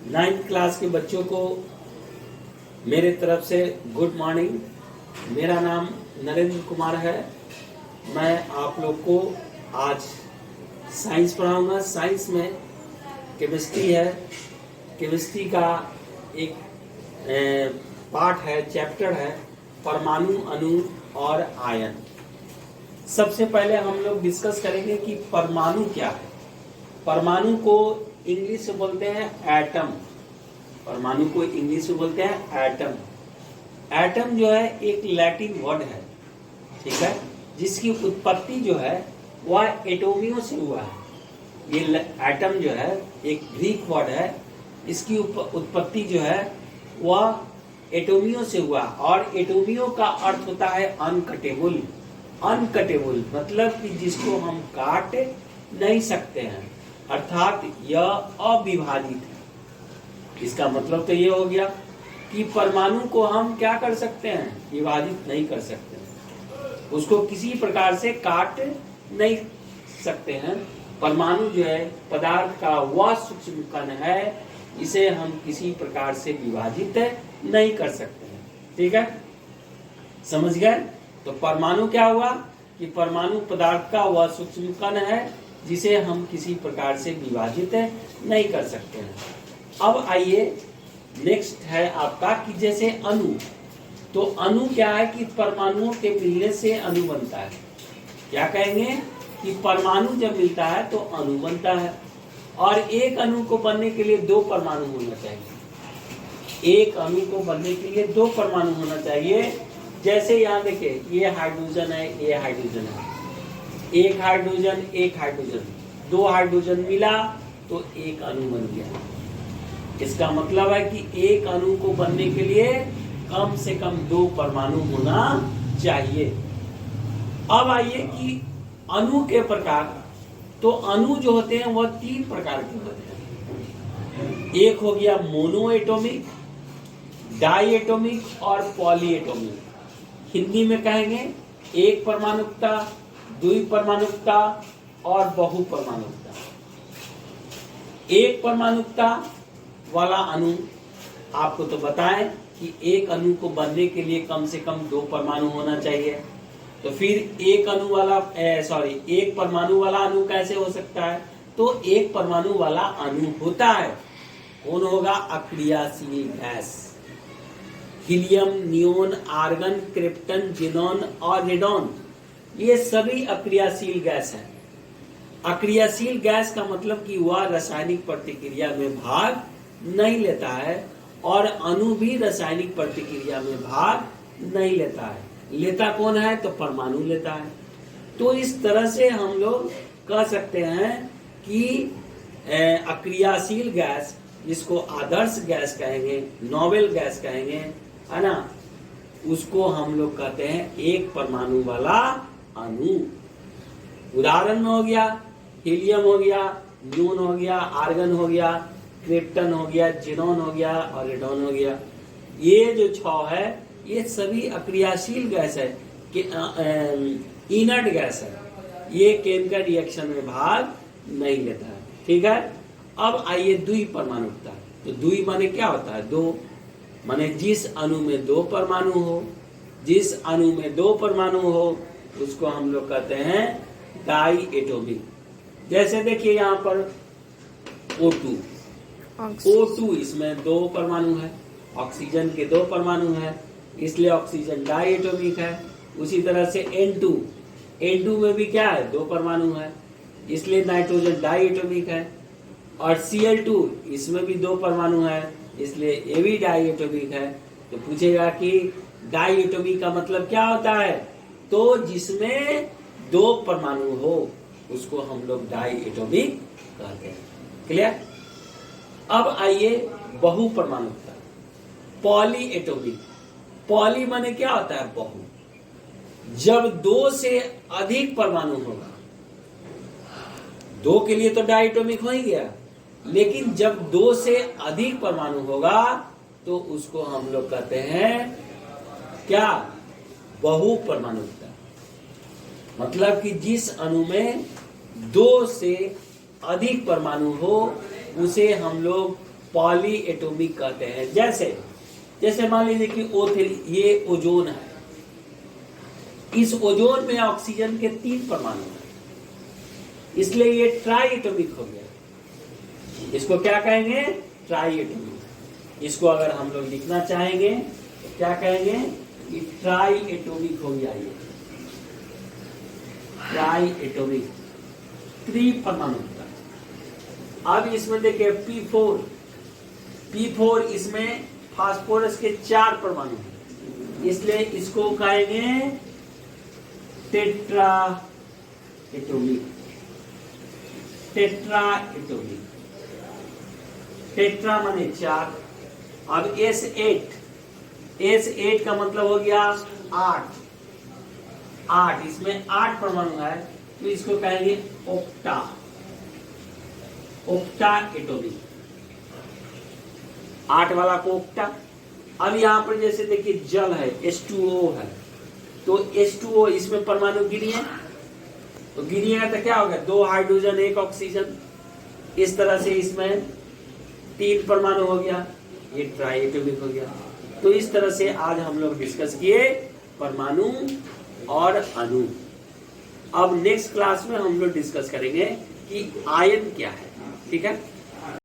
Ninth class के बच्चों को मेरे तरफ से गुड मॉर्निंग। मेरा नाम नरेंद्र कुमार है। मैं आप लोग को आज साइंस पढ़ाऊंगा। साइंस में केमिस्ट्री है। केमिस्ट्री का एक पार्ट है, चैप्टर है परमाणु, अणु और आयन। सबसे पहले हम लोग डिस्कस करेंगे कि परमाणु क्या है। परमाणु को इंग्लिश से बोलते हैं एटम। परमाणु को इंग्लिश में बोलते हैं एटम। एटम जो है एक लैटिन वर्ड है, ठीक है, जिसकी उत्पत्ति जो है वह एटोमियों से हुआ है। ये एटम जो है एक ग्रीक वर्ड है, इसकी उत्पत्ति जो है वह एटोमियों से हुआ। और एटोमियों का अर्थ होता है अनकटेबल। अनकटेबल मतलब कि जिसको हम काट नहीं सकते हैं, अर्थात यह अविभाजित है। इसका मतलब तो ये हो गया कि परमाणु को हम क्या कर सकते हैं, विभाजित नहीं कर सकते, उसको किसी प्रकार से काट नहीं सकते हैं। परमाणु जो है पदार्थ का वह सूक्ष्म कण है, इसे हम किसी प्रकार से विभाजित नहीं कर सकते हैं। ठीक है, समझ गए? तो परमाणु क्या हुआ कि परमाणु पदार्थ का वह सूक्ष्म कण है जिसे हम किसी प्रकार से विभाजित नहीं कर सकते हैं। अब आइए नेक्स्ट है आपका कि जैसे अणु। तो अणु क्या है कि परमाणुओं के मिलने से अणु बनता है। क्या कहेंगे कि परमाणु जब मिलता है तो अणु बनता है। और एक अणु को बनने के लिए दो परमाणु होना चाहिए। एक अणु को बनने के लिए दो परमाणु होना चाहिए। जैसे यहाँ देखिए, ये हाइड्रोजन है, ये हाइड्रोजन है, एक हाइड्रोजन एक हाइड्रोजन, दो हाइड्रोजन मिला तो एक अणु बन गया। इसका मतलब है कि एक अणु को बनने के लिए कम से कम दो परमाणु होना चाहिए। अब आइए कि अणु के प्रकार। तो अणु जो होते हैं वह तीन प्रकार के होते हैं। एक हो गया मोनो एटॉमिक, डाई एटॉमिक और पॉली एटॉमिक। हिंदी में कहेंगे एक परमाणुकता, द्वि परमाणुकता और बहु परमाणुकता। एक परमाणुकता वाला अणु आपको तो बताएं कि एक अणु को बनने के लिए कम से कम दो परमाणु होना चाहिए। तो फिर एक परमाणु वाला अणु कैसे हो सकता है? तो एक परमाणु वाला अणु होता है, कौन होगा? अक्रियाशील गैस। Helium, neon, argon, krypton, xenon और रेडॉन, ये सभी अक्रियाशील गैस है। अक्रियाशील गैस का मतलब कि वह रासायनिक प्रतिक्रिया में भाग नहीं लेता है और अणु भी रासायनिक प्रतिक्रिया में भाग नहीं लेता है। लेता कौन है? तो परमाणु लेता है। तो इस तरह से हम लोग कह सकते हैं कि अक्रियाशील गैस, जिसको आदर्श गैस कहेंगे, नोबेल गैस कहेंगे, है ना, उसको हम लोग कहते हैं एक परमाणु वाला अणु। उदाहरण में हो गया हीलियम हो गया, न्यून हो गया, आर्गन हो गया, क्रिप्टन हो गया, जिनोन हो गया और रेडॉन हो गया। ये जो 6 है ये सभी अक्रियाशील गैस है, इनर्ट गैस है। ये केमिकल रिएक्शन में भाग नहीं लेता है। ठीक है, अब आइए द्वि परमाणुकता। तो द्वि माने क्या होता है? दो, माने जिस अणु में दो परमाणु हो, जिस अणु में दो परमाणु हो उसको हम लोग कहते हैं डाई एटॉमिक। जैसे देखिए यहाँ पर O2, इसमें दो परमाणु है, ऑक्सीजन के दो परमाणु है, इसलिए ऑक्सीजन डाई एटॉमिक है। उसी तरह से N2 में भी क्या है? दो परमाणु है, इसलिए नाइट्रोजन डाई एटॉमिक है। और Cl2, इसमें भी दो परमाणु है, इसलिए ये भी डाई एटॉमिक है। तो पूछेगा कि डाई एटॉमिक का मतलब क्या होता है? तो जिसमें दो परमाणु हो उसको हम लोग डाई एटॉमिक कहते हैं। क्लियर? अब आइए बहु परमाणुकता, पॉली एटॉमिक। पॉली माने क्या होता है? बहु। जब दो से अधिक परमाणु होगा, दो के लिए तो डाई एटॉमिक हो ही गया, लेकिन जब दो से अधिक परमाणु होगा तो उसको हम लोग कहते हैं क्या? बहु परमाणुकता। मतलब कि जिस अणु में दो से अधिक परमाणु हो उसे हम लोग पॉली एटॉमिक कहते हैं। जैसे मान लीजिए कि O3 ये ओजोन है, इस ओजोन में ऑक्सीजन के 3 परमाणु हैं, इसलिए ये ट्राई एटॉमिक हो गया। इसको क्या कहेंगे? Try atomic. इसको अगर हम लोग लिखना चाहेंगे तो क्या कहेंगे कि ट्राई एटॉमिक हो गया। ये ट्राई एटॉमिक 3 परमाणु का। अब इसमें देखिए P4 इसमें फास्फोरस के 4 परमाणु हैं, इसलिए इसको कहेंगे tetra atomic. Tetra atomic, tetra माने 4। अब S8 का मतलब हो गया 8, इसमें 8 परमाणु है, तो इसको कहेंगे ऑक्टा एटॉमिक। 8 वाला को ऑक्टा। अब यहाँ पर जैसे देखिए जल है, H2O है, तो H2O इसमें परमाणु गिनिए, तो गिनिएगा तो क्या होगा? 2 हाइड्रोजन 1 ऑक्सीजन। इस तरह से इसमें 3 परमाणु हो गया, ये ट्राई एटॉमिक हो गया। तो इस तरह से आज हम लोग डिस्कस किए परमाणु और अणु। अब नेक्स्ट क्लास में हम लोग डिस्कस करेंगे कि आयन क्या है। ठीक है।